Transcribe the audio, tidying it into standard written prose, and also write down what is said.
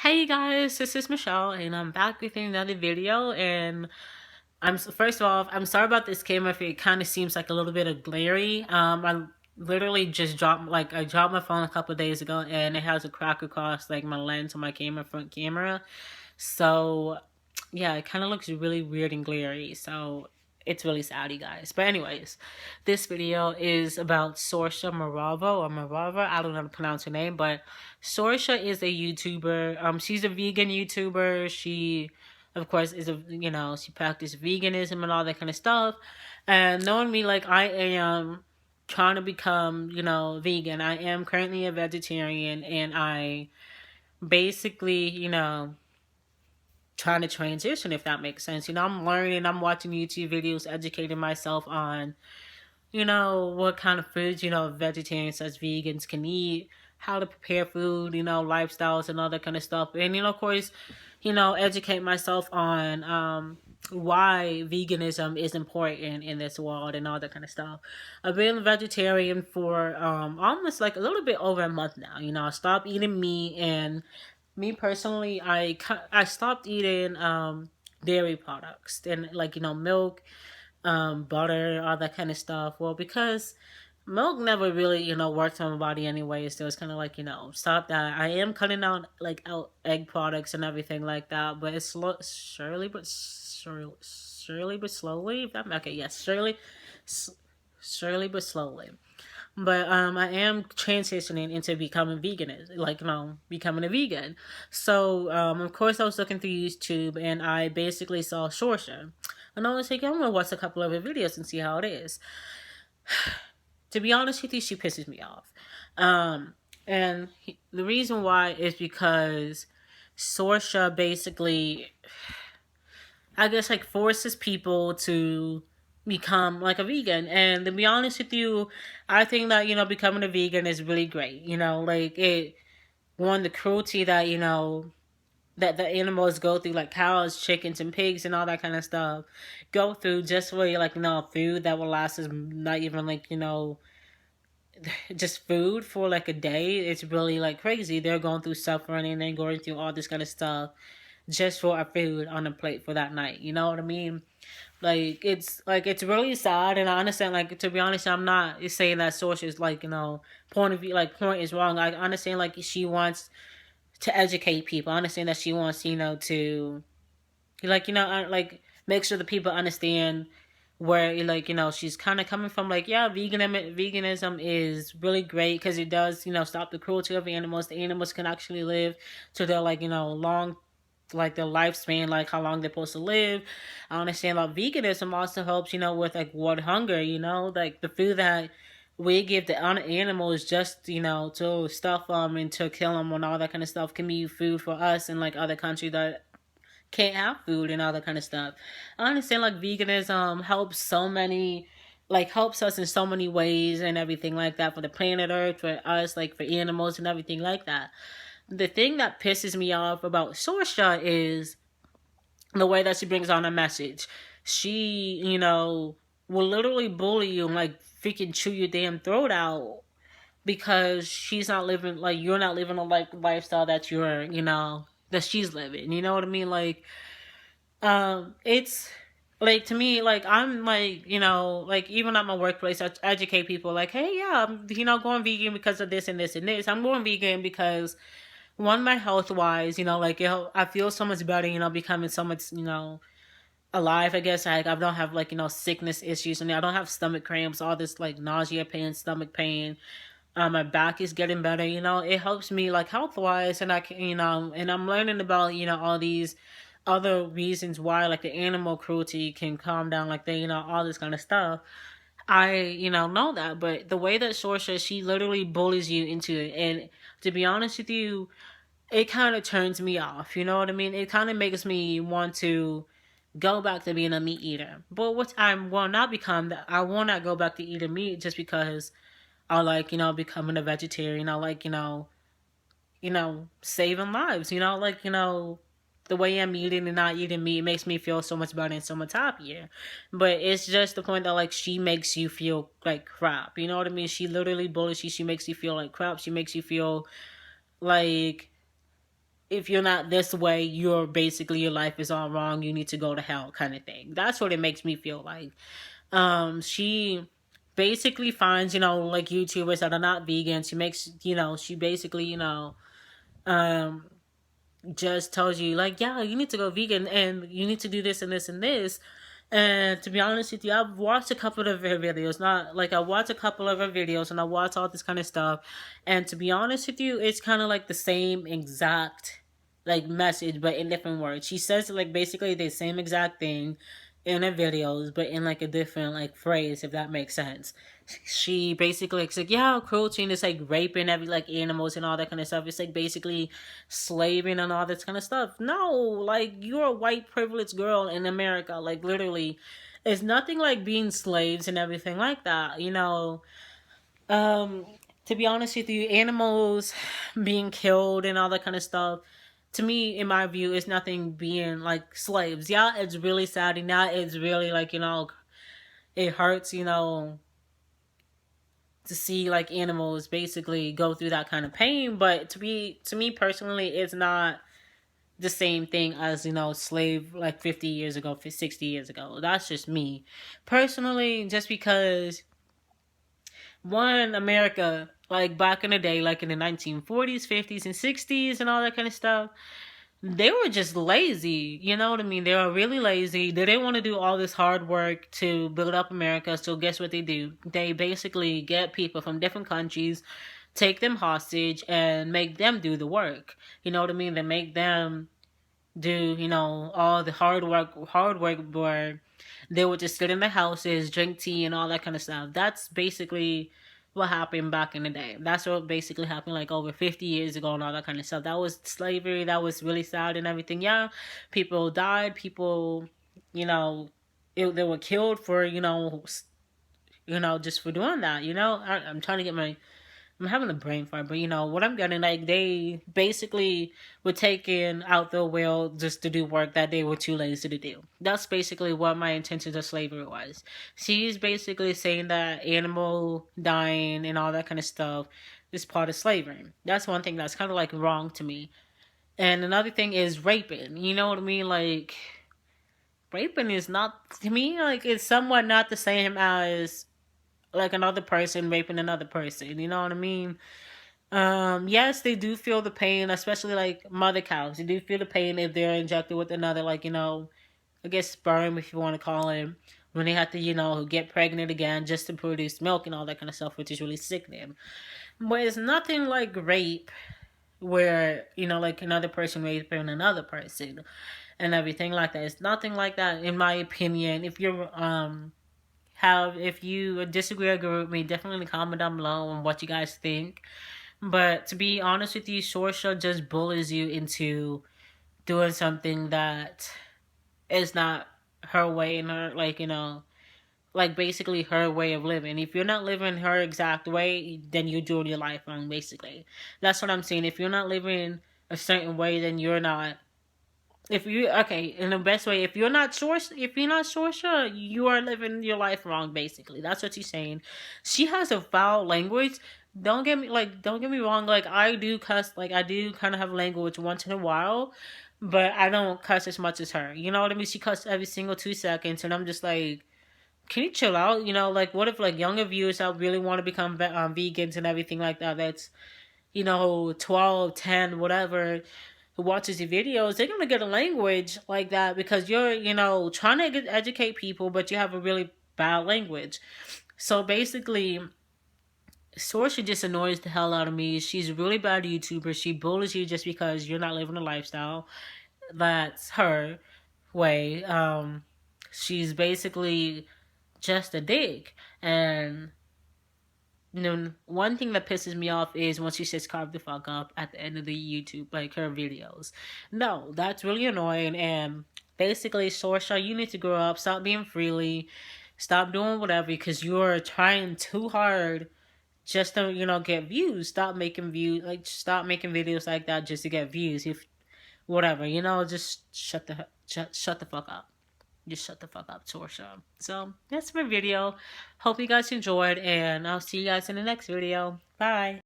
Hey guys, this is Michelle, and I'm back with another video. And first of all, I'm sorry about this camera if it kind of seems like a little bit of glary. I literally just I dropped my phone a couple of days ago, and it has a crack across like my lens on my front camera. So yeah, it kind of looks really weird and glary. So it's really sad, you guys. But anyways, this video is about SORSHA Marava or Marava. I don't know how to pronounce her name, but SORSHA is a YouTuber. She's a vegan YouTuber. She, of course, is she practices veganism and all that kind of stuff. And knowing me, like I am trying to become, vegan. I am currently a vegetarian, and I basically, trying to transition, if that makes sense. I'm learning, I'm watching YouTube videos, educating myself on, what kind of foods, vegetarians as vegans can eat, how to prepare food, lifestyles and all that kind of stuff. And, of course, educate myself on why veganism is important in this world and all that kind of stuff. I've been a vegetarian for almost like a little bit over a month now. I stopped eating meat, and me personally, I stopped eating dairy products and like milk, butter, all that kind of stuff. Well, because milk never really worked on my body anyway, so it's kind of like stop that. I am cutting out egg products and everything like that, but it's surely but slowly. If that okay, yes, surely but slowly. But I am transitioning into becoming vegan, like becoming a vegan. So of course I was looking through YouTube, and I basically saw SORSHA, and I was like, I'm gonna watch a couple of her videos and see how it is. To be honest with you, she pisses me off, and the reason why is because SORSHA basically, I guess, like forces people to become like a vegan. And to be honest with you, I think that becoming a vegan is really great. Like it, one, the cruelty that that the animals go through, like cows, chickens, and pigs, and all that kind of stuff, go through just for like food that will last us not even like just food for like a day. It's really like crazy. They're going through suffering and then going through all this kind of stuff just for our food on the plate for that night. You know what I mean? It's really sad, and I understand. Like, to be honest, I'm not saying that source is like point of view, like point is wrong. I understand, like, she wants to educate people. I understand that she wants to like make sure the people understand where she's kind of coming from. Like, yeah, veganism is really great because it does stop the cruelty of animals. The animals can actually live to their long, like their lifespan, like how long they're supposed to live. I understand that veganism also helps with like world hunger. Like the food that we give the animals just to stuff them and to kill them and all that kind of stuff can be food for us and like other countries that can't have food and all that kind of stuff. I understand like veganism helps so many, like helps us in so many ways and everything like that, for the planet Earth, for us, like for animals and everything like that. The thing that pisses me off about Sorsha is the way that she brings on a message. She, will literally bully you and like freaking chew your damn throat out because she's not living, like, you're not living a like lifestyle that you're, that she's living. You know what I mean? Like, it's like, to me, like, I'm like, like, even at my workplace, I educate people like, hey, yeah, I'm going vegan because of this and this and this. I'm going vegan because, one, my health wise, like, I feel so much better, becoming so much, alive, I guess. I don't have like sickness issues, and I don't have stomach cramps, all this like nausea pain, stomach pain. My back is getting better. It helps me like health wise, and I can, and I'm learning about all these other reasons why, like, the animal cruelty can calm down, like, the all this kind of stuff. I know that, but the way that Sorsha, she literally bullies you into it, and to be honest with you, it kind of turns me off. You know what I mean? It kind of makes me want to go back to being a meat eater. But what I will not become, that I will not go back to eating meat just because I like, becoming a vegetarian. I like, saving lives. Like, the way I'm eating and not eating meat makes me feel so much better and so much happier. But it's just the point that, like, she makes you feel like crap. You know what I mean? She literally bullies you. She makes you feel like crap. She makes you feel like if you're not this way, you're basically your life is all wrong. You need to go to hell, kind of thing. That's what it makes me feel like. She basically finds, like YouTubers that are not vegan. She makes, she basically, um, just tells you like, yeah, you need to go vegan and you need to do this and this and this. And to be honest with you, I've watched a couple of her videos. Not like I watched a couple of her videos and I watched all this kind of stuff. And to be honest with you, it's kind of like the same exact like message, but in different words. She says like basically the same exact thing in her videos, but in like a different like phrase, if that makes sense. She basically like, yeah, cruelty is like raping every like animals and all that kind of stuff. It's like basically slaving and all this kind of stuff. No, like you're a white privileged girl in America. Like literally, it's nothing like being slaves and everything like that. Um, to be honest with you, animals being killed and all that kind of stuff. To me, in my view, is nothing being like slaves. Yeah, it's really sad and yeah, it's really like it hurts. To see like animals basically go through that kind of pain, but to me personally, it's not the same thing as slave like 50 years ago, 60 years ago. That's just me personally, just because one, America, like back in the day, like in the 1940s, 50s, and 60s and all that kind of stuff, they were just lazy. You know what I mean? They were really lazy. They didn't want to do all this hard work to build up America. So guess what they do? They basically get people from different countries, take them hostage, and make them do the work. You know what I mean? They make them do all the hard work where they would just sit in their houses, drink tea, and all that kind of stuff. That's basically what happened back in the day. That's what basically happened like over 50 years ago and all that kind of stuff. That was slavery. That was really sad and everything. Yeah, people died. People, you know they were killed for just for doing that. I'm trying to get my I'm having a brain fart, but what I'm getting, like, they basically were taken out the will just to do work that they were too lazy to do. That's basically what my intentions of slavery was. She's basically saying that animal dying and all that kind of stuff is part of slavery. That's one thing that's kind of like wrong to me. And another thing is raping. You know what I mean? Like, raping is not, to me, like, it's somewhat not the same as like another person raping another person. You know what I mean? Yes, they do feel the pain, especially like mother cows. They do feel the pain if they're injected with another, like, I guess sperm, if you want to call it, when they have to, get pregnant again just to produce milk and all that kind of stuff, which is really sickening. But it's nothing like rape, where, like another person raping another person and everything like that. It's nothing like that, in my opinion. If you disagree or agree with me, definitely comment down below on what you guys think. But to be honest with you, SORSHA just bullies you into doing something that is not her way, and her, like, like basically her way of living. If you're not living her exact way, then you're doing your life wrong, basically. That's what I'm saying. If you're not living a certain way, then you're not, if you, okay, in the best way, if you're not Sorsha, you are living your life wrong, basically. That's what she's saying. She has a foul language. Don't get me wrong, like, I do cuss, like, I do kind of have language once in a while, but I don't cuss as much as her. You know what I mean? She cuss every single 2 seconds, and I'm just like, can you chill out? Like, what if like younger viewers that really want to become vegans and everything like that, that's 12, 10, whatever, who watches your videos, they're gonna get a language like that because you're, trying to educate people, but you have a really bad language. So basically, Sorsha just annoys the hell out of me. She's a really bad YouTuber. She bullies you just because you're not living a lifestyle. That's her way. She's basically just a dick. And one thing that pisses me off is when she says "carve the fuck up" at the end of the YouTube, like her videos. No, that's really annoying. And basically, Sorsha, you need to grow up. Stop being freely. Stop doing whatever because you're trying too hard just to get views. Stop making videos like that just to get views. If whatever, just shut the fuck up. Just shut the fuck up, Sorsha. So that's my video. Hope you guys enjoyed, and I'll see you guys in the next video. Bye.